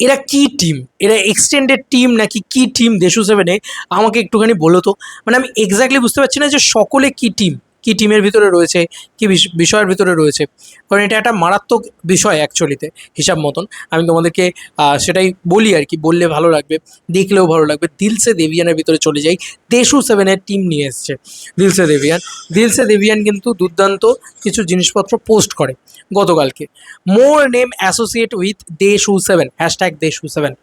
এরা কি টিম? এরা এক্সটেন্ডেড টিম নাকি কি টিম দেশু সেভেনে? আমাকে একটুখানি বলো তো। মানে আমি এক্স্যাক্টলি বুঝতে পারছি না যে সকলে কি টিম, কি টিমের ভিতরে রয়েছে, কি বিষয়ের ভিতরে রয়েছে। কারণ এটা একটা মারাত্মক বিষয় অ্যাকচুয়ালিতে হিসাব মতন। আমি তোমাদেরকে সেটাই বলি আর কি, বললে ভালো লাগবে, দেখলেও ভালো লাগবে। দিলসে দেবিয়ানের ভিতরে চলে যাই। দেশু সেভেনের টিম নিয়ে এসছে দিলসে দেবিয়ান। দিলসে দেবিয়ান কিন্তু দুর্দান্ত কিছু জিনিসপত্র পোস্ট করে গতকালকে। More name associate with Deshu seven, hashtag Deshu seven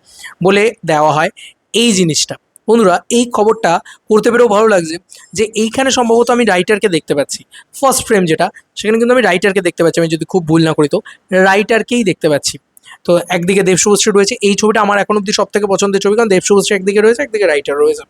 বলে দেওয়া হয় এই জিনিসটা। বন্ধুরা, এই খবরটা পড়তে পেরেও ভালো লাগছে যে এইখানে সম্ভবত আমি রাইটারকে দেখতে পাচ্ছি। ফার্স্ট ফ্রেম যেটা, সেখানে কিন্তু আমি রাইটারকে দেখতে পাচ্ছি, আমি যদি খুব ভুল না করি তো রাইটারকেই দেখতে পাচ্ছি। তো একদিকে দেব শুভশ্রী রয়েছে। এই ছবিটা আমার এখন অব্দি সব থেকে পছন্দের ছবি, কারণ দেব শুভশ্রী একদিকে রয়েছে, একদিকে রাইটার রয়েছে।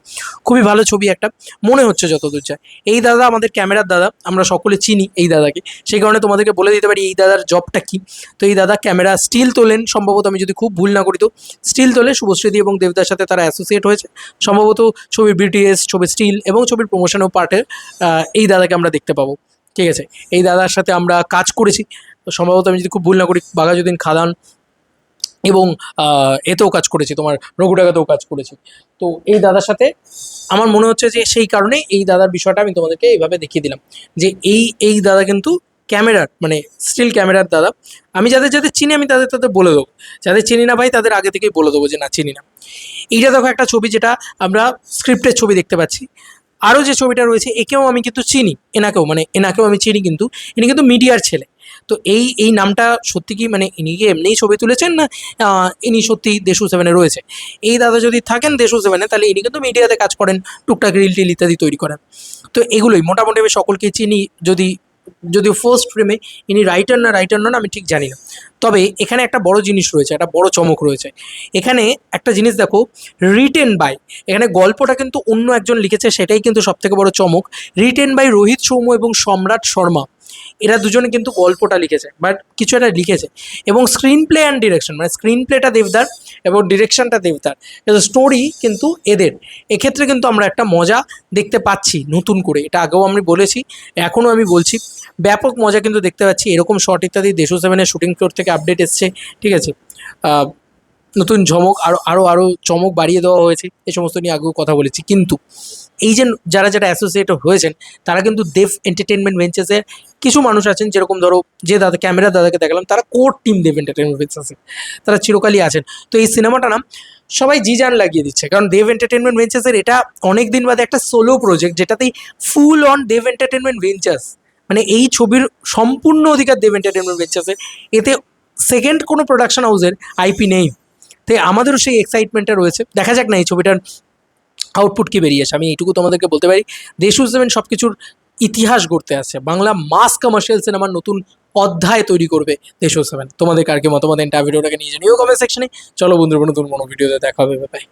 খুবই ভালো ছবি একটা মনে হচ্ছে যতদূর যায়। এই দাদা আমাদের ক্যামেরার দাদা, আমরা সকলে চিনি এই দাদাকে, সেই কারণে তোমাদেরকে বলে দিতে পারি এই দাদার জবটা কী। তো এই দাদা ক্যামেরা স্টিল তোলেন সম্ভবত, আমি যদি খুব ভুল না করি তো স্টিল তোলে। শুভশ্রীদি এবং দেবদার সাথে তারা অ্যাসোসিয়েট হয়েছে সম্ভবত ছবির বিটিএস, ছবির স্টিল এবং ছবির প্রমোশনেও পার্টের এই দাদাকে আমরা দেখতে পাবো। ঠিক আছে, এই দাদার সাথে আমরা কাজ করেছি সম্ভবত, আমি যদি খুব ভুল না করি বাঘাযতীন খাদান এবং এতেও কাজ করেছি, তোমার রঘুটাকাতেও কাজ করেছি। তো এই দাদার সাথে আমার মনে হচ্ছে যে সেই কারণে এই দাদার বিষয়টা আমি তোমাদেরকে এইভাবে দেখিয়ে দিলাম যে এই দাদা কিন্তু ক্যামেরার মানে স্টিল ক্যামেরার দাদা। আমি যাদের যাদের চিনি আমি তাদের তাদের বলে দেবো, যাদের চিনি না ভাই তাদের আগে থেকেই বলে দেবো যে না চিনি না। এইটা দেখো একটা ছবি যেটা আমরা স্ক্রিপ্টের ছবি দেখতে পাচ্ছি। আরও যে ছবিটা রয়েছে একেও আমি কিন্তু চিনি, এনাকেও আমি চিনি, কিন্তু ইনি কিন্তু মিডিয়ার ছেলে। তো এই নামটা সত্যি কি মানে ইনি কি এমনিই ছবি তুলেছেন না ইনি সত্যি দেশু সেভেনে রয়েছে? এই দাদা যদি থাকেন দেশু সেভেনে তাহলে ইনি কিন্তু মিডিয়াতে কাজ করেন, টুকটাক রিল টিল ইত্যাদি তৈরি করেন। তো এগুলোই মোটামুটি আমি সকলকে চিনি। যদিও ফার্স্ট ফ্রেমে ইনি রাইটার নন আমি ঠিক জানি না। তবে এখানে একটা বড় জিনিস রয়েছে, একটা বড় চমক রয়েছে। এখানে একটা জিনিস দেখো, রিটেন বাই, এখানে গল্পটা কিন্তু অন্য একজন লিখেছে, সেটাই কিন্তু সবথেকে বড় চমক। রিটেন বাই রোহিত সৌম্য এবং সম্রাট শর্মা, এরা দুজনে কিন্তু গল্পটা লিখেছে, বাট কিছু একটা লিখেছে। এবং স্ক্রিন প্লে অ্যান্ড ডিরেকশন, মানে স্ক্রিন প্লেটা দেবদার এবং ডিরেকশনটা দেবদার, স্টোরি কিন্তু এদের। এক্ষেত্রে কিন্তু আমরা একটা মজা দেখতে পাচ্ছি নতুন করে, এটা আগেও আমি বলেছি, এখনও আমি বলছি, ব্যাপক মজা কিন্তু দেখতে পাচ্ছি। এরকম শট ইত্যাদি দেশু সেভেনের শুটিং ফ্লোর থেকে আপডেট এসছে। ঠিক আছে, নতুন ঝমক, আরও চমক বাড়িয়ে দেওয়া হয়েছে, এই সমস্ত নিয়ে আগেও কথা বলেছি। কিন্তু এই যে যারা অ্যাসোসিয়েট হয়েছেন তারা কিন্তু দেব এন্টারটেনমেন্ট ভেঞ্চার্সের কিছু মানুষ আছেন, যেরকম ধরো যে দাদা ক্যামেরার দাদাকে দেখালাম, তারা কোর টিম দেব এন্টারটেনমেন্ট ভেঞ্চার্সের, তারা চিরকালই আছেন। তো এই সিনেমাটা না সবাই জি জান লাগিয়ে দিচ্ছে, কারণ দেব এন্টারটেনমেন্ট ভেঞ্চার্সের এটা অনেক দিন বাদে একটা সোলো প্রজেক্ট, যেটাতেই full on Dev entertainment ventures, মানে এই ছবির সম্পূর্ণ অধিকার দেব এন্টারটেনমেন্ট ভেঞ্চার্সের। এতে সেকেন্ড কোনো প্রোডাকশন হাউসের আইপি নেই। তাই আমাদেরও সেই এক্সাইটমেন্টটা রয়েছে, দেখা যাক না এই ছবিটার আউটপুট কি বেরিয়ে আসে। আমি এইটুকু তোমাদেরকে বলতে পারি, দেশু সেভেন সব কিছুর ইতিহাস গড়তে আছে, বাংলা মাস কমার্শিয়াল সিনেমার নতুন অধ্যায় তৈরি করবে দেশু সেভেন। তোমাদের কার কি মতামত, এন্টার ভিডিওটাকে নিয়ে জানিও কমেন্ট সেকশনে। চলো বন্ধুরা, নতুন কোনো ভিডিওতে দেখা হবে, বাই।